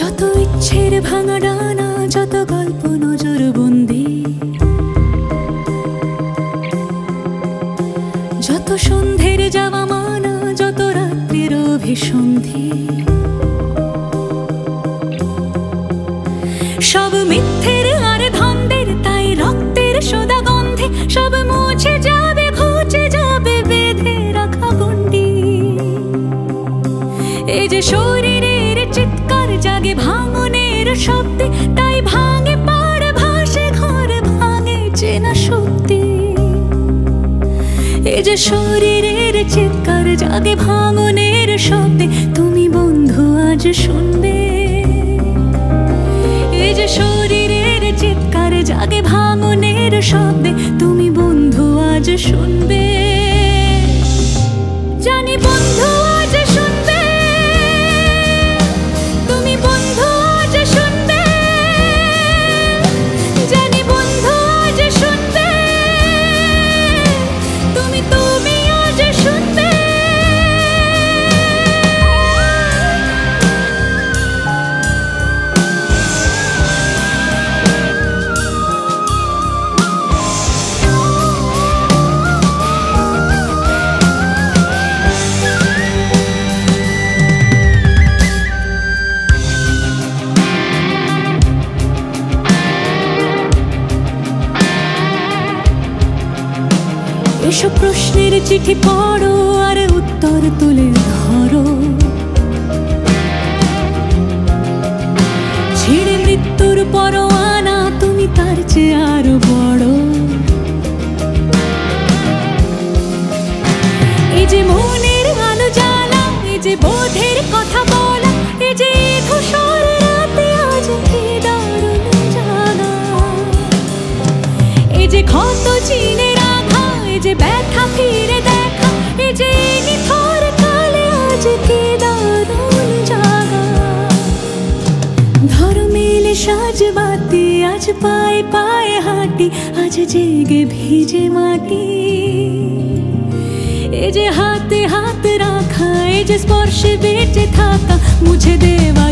যত ইচ্ছের ভাঙা ডানা, যত গল্প নজরবন্দি, যত সন্ধ্যের যাওয়া মানা, যত রাত্রির অভিসন্ধি, সব মিথ্যের আর ধন্দের, তাই রক্তের সোদা গন্ধে সব মুছে যাবে, ঘুচে যাবে বেঁধে রাখা গণ্ডি। এই যে শরীরের চিৎকার জাগে ভাঙনের শব্দে, তাই ভাঙে পাড় ভাসে ঘর, ভাঙে চেনা শক্তি। এই যে শরীরের চিৎকার জাগে ভাঙনের শব্দে, তুমি বন্ধু আজ শুনবে। এই যে শরীরের চিৎকার জাগে ভাঙনের শব্দে, তুমি বন্ধু আজ শুনবে। জানি বন্ধু আজ শুনবে, তুমি বন্ধু আজ শুনবে, জানি বন্ধু আজ শুনবে, তুমি আজ শুনবে। এসব প্রশ্নের চিঠি পড়ো আর উত্তর তুলে ধরো, ছিঁড়ে মৃত্যুর পরোয়ানা, তুমি তার চেয়ে আরো বড়। এই যে মনের আলো জ্বালা, এই যে বোধের কথা বলা, এই যে ধূসর রাতে আজ কি দারুণ জানা। এই যে ক্ষত চিনে রাখা, এই যে ব্যথা ফিরে দেখা, এই যে নিথর কালে আজ কি দারুণ জাগা। ধর মেলে সাজ বাতি, আজ পায়ে পায়ে হাঁটি, আজ জেগে ভিজে মাটি। এই যে হাতে হাত রাখা, এই যে স্পর্শে বেঁচে থাকা, মুছে দেওয়া